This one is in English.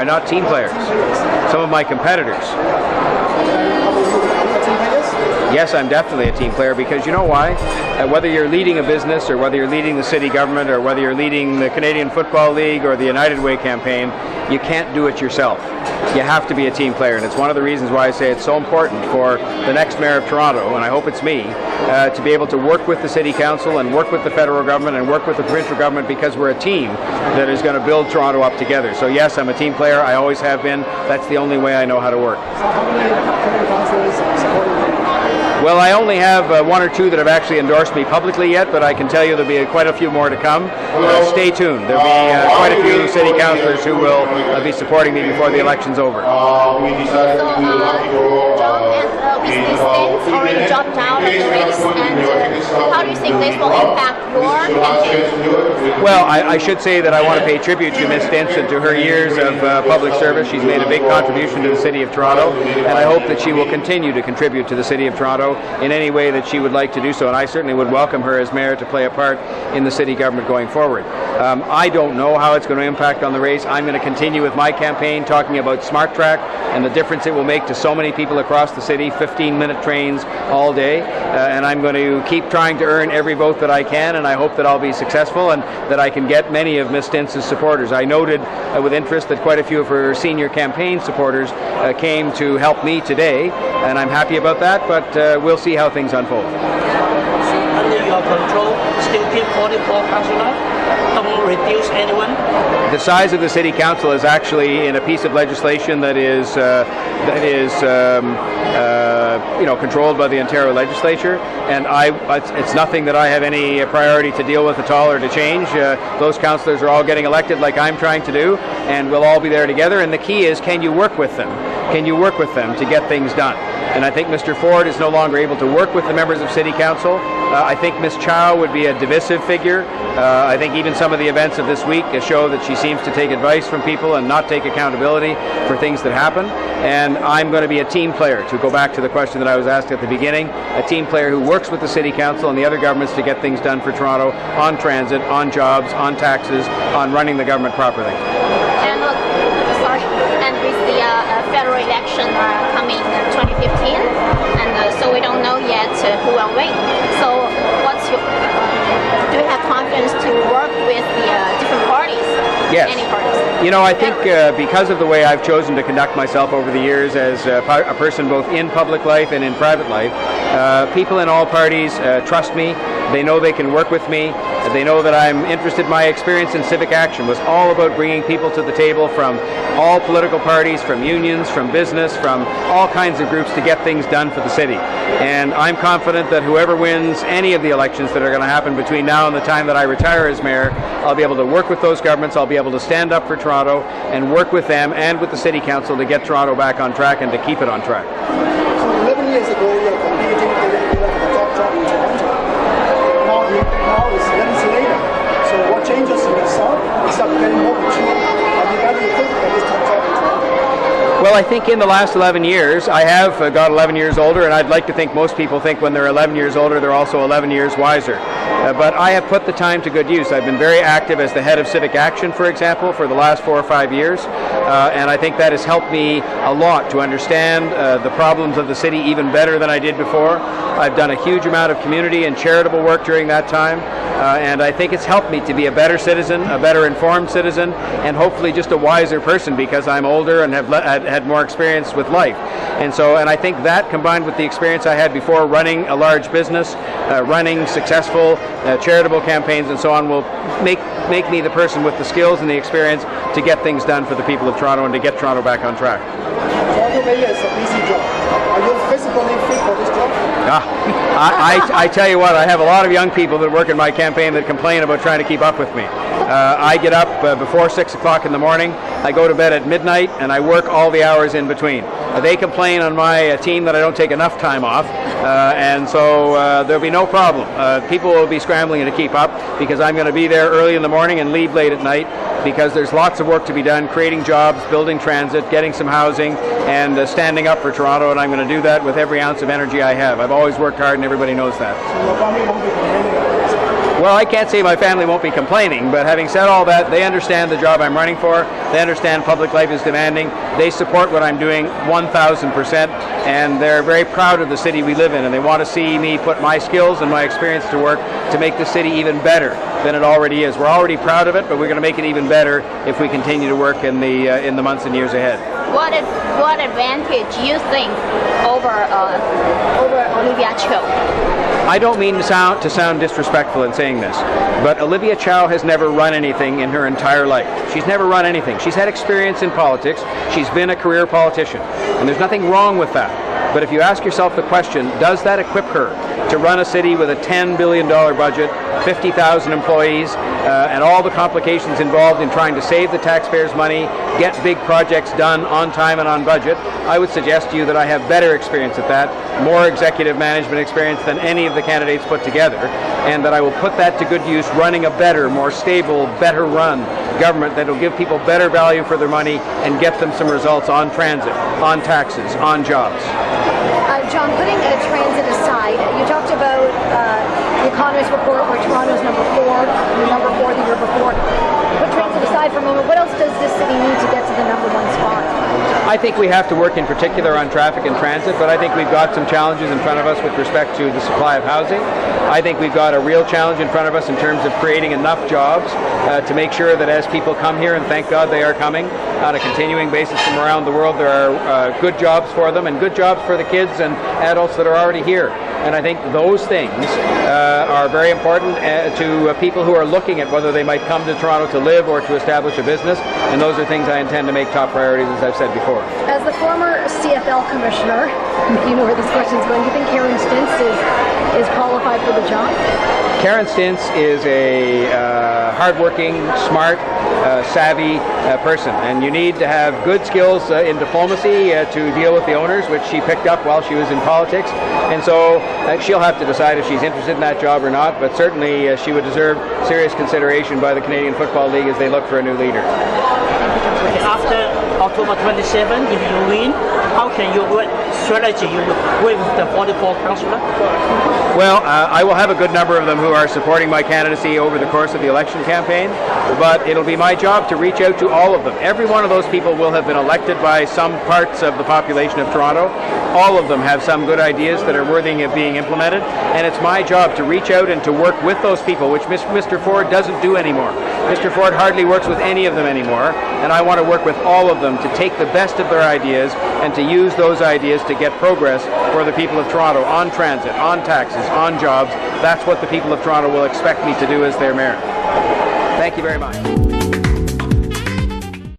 are not team players. Some of my competitors. Yes, I'm definitely a team player, because you know why? Whether you're leading a business, or whether you're leading the city government, or whether you're leading the Canadian Football League or the United Way campaign, you can't do it yourself. You have to be a team player, and it's one of the reasons why I say it's so important for the next mayor of Toronto, and I hope it's me, to be able to work with the city council and work with the federal government and work with the provincial government, because we're a team that is going to build Toronto up together. So yes, I'm a team player. I always have been. That's the only way I know how to work. Well, I only have one or two that have actually endorsed me publicly yet, but I can tell you there'll be quite a few more to come. Stay tuned. There'll be quite a few city councillors who will be supporting me before the election's over. John, and with the states already dropped out of the race, and how do you think this will impact your campaign? Well, I should say that I want to pay tribute to Ms. Stinson, to her years of public service. She's made a big contribution to the City of Toronto, and I hope that she will continue to contribute to the City of Toronto in any way that she would like to do so, and I certainly would welcome her as mayor to play a part in the city government going forward. I don't know how it's going to impact on the race. I'm going to continue with my campaign talking about Smart Track and the difference it will make to so many people across the city, 15-minute trains all day, and I'm going to keep trying to earn every vote that I can, and I hope that I'll be successful and that I can get many of Ms. Stinson's supporters. I noted with interest that quite a few of her senior campaign supporters came to help me today, and I'm happy about that, but we'll see how things unfold. Under your control, still keep 44 councillors? Don't reduce anyone? The size of the city council is actually in a piece of legislation that is controlled by the Ontario legislature, and it's nothing that I have any priority to deal with at all or to change. Those councillors are all getting elected like I'm trying to do, and we'll all be there together, and the key is, can you work with them? Can you work with them to get things done? And I think Mr. Ford is no longer able to work with the members of City Council. I think Ms. Chow would be a divisive figure. I think even some of the events of this week show that she seems to take advice from people and not take accountability for things that happen. And I'm going to be a team player, to go back to the question that I was asked at the beginning, a team player who works with the City Council and the other governments to get things done for Toronto on transit, on jobs, on taxes, on running the government properly. And with the federal election coming in 2015, and so we don't know yet who will win. So what's your, do you have confidence to work with the different parties? Yes. Any parties? You know, I think because of the way I've chosen to conduct myself over the years as a person both in public life and in private life, people in all parties trust me. They know they can work with me. They know that I'm interested. My experience in civic action was all about bringing people to the table from all political parties, from unions, from business, from all kinds of groups to get things done for the city. And I'm confident that whoever wins any of the elections that are going to happen between now and the time that I retire as mayor, I'll be able to work with those governments. I'll be able to stand up for Toronto and work with them and with the City Council to get Toronto back on track and to keep it on track. So 11 years ago, you were competing for the top job in Toronto. Now it's 11 years later. So what changes in yourself? Is that getting more mature? Are you ready to take this top job in Toronto? Well, I think in the last 11 years, I have got 11 years older, and I'd like to think most people think when they're 11 years older, they're also 11 years wiser. But I have put the time to good use. I've been very active as the head of Civic Action, for example, for the last 4 or 5 years, and I think that has helped me a lot to understand the problems of the city even better than I did before. I've done a huge amount of community and charitable work during that time, and I think it's helped me to be a better citizen, a better informed citizen, and hopefully just a wiser person because I'm older and have had more experience with life. And I think that, combined with the experience I had before running a large business, running successful charitable campaigns and so on, will make me the person with the skills and the experience to get things done for the people of Toronto and to get Toronto back on track. Toronto Mayor is a busy job. Are you physically fit for this job? I tell you what, I have a lot of young people that work in my campaign that complain about trying to keep up with me. I get up before 6 o'clock in the morning, I go to bed at midnight, and I work all the hours in between. They complain on my team that I don't take enough time off, and so there'll be no problem. People will be scrambling to keep up because I'm going to be there early in the morning and leave late at night because there's lots of work to be done, creating jobs, building transit, getting some housing, and standing up for Toronto, and I'm going to do that with every ounce of energy I have. I've always worked hard, and everybody knows that. So your family won't be complaining about this? Well, I can't say my family won't be complaining, but having said all that, they understand the job I'm running for. They understand public life is demanding. They support what I'm doing 1,000%, and they're very proud of the city we live in, and they want to see me put my skills and my experience to work to make the city even better than it already is. We're already proud of it, but we're going to make it even better if we continue to work in the months and years ahead. What advantage you think over Olivia Chow? I don't mean to sound disrespectful in saying this, but Olivia Chow has never run anything in her entire life. She's never run anything. She's had experience in politics. She's been a career politician, and there's nothing wrong with that. But if you ask yourself the question, does that equip her to run a city with a $10 billion budget, 50,000 employees, and all the complications involved in trying to save the taxpayers' money, get big projects done on time and on budget? I would suggest to you that I have better experience at that, more executive management experience than any of the candidates put together, and that I will put that to good use running a better, more stable, better run government that will give people better value for their money and get them some results on transit, on taxes, on jobs. John, putting transit aside, you talked about the Economist report where Toronto's number 4, you're number 4 the year before. Put transit aside for a moment, what else does this city need to get to the number 1 spot? I think we have to work in particular on traffic and transit, but I think we've got some challenges in front of us with respect to the supply of housing. I think we've got a real challenge in front of us in terms of creating enough jobs to make sure that as people come here, and thank God they are coming on a continuing basis from around the world, there are good jobs for them and good jobs for the kids and adults that are already here. And I think those things are very important to people who are looking at whether they might come to Toronto to live or to establish a business, and those are things I intend to make top priorities, as I've said before. As the former CFL commissioner, you know where this question is going, do you think Karen Stintz is qualified for the job? Karen Stintz is a hardworking, smart, savvy person, and you need to have good skills in diplomacy to deal with the owners, which she picked up while she was in politics, and so she'll have to decide if she's interested in that job or not, but certainly she would deserve serious consideration by the Canadian Football League as they look for a new leader. After October 27, if you win, how can you work strategy you work with the 44 councillors? Well, I will have a good number of them who are supporting my candidacy over the course of the election campaign, but it'll be my job to reach out to all of them. Every one of those people will have been elected by some parts of the population of Toronto. All of them have some good ideas that are worthy of being implemented, and it's my job to reach out and to work with those people, which Mr. Ford doesn't do anymore. Mr. Ford hardly works with any of them anymore, and I want to work with all of them to take the best of their ideas and to use those ideas to get progress for the people of Toronto on transit, on taxes, on jobs. That's what the people of Toronto will expect me to do as their mayor. Thank you very much.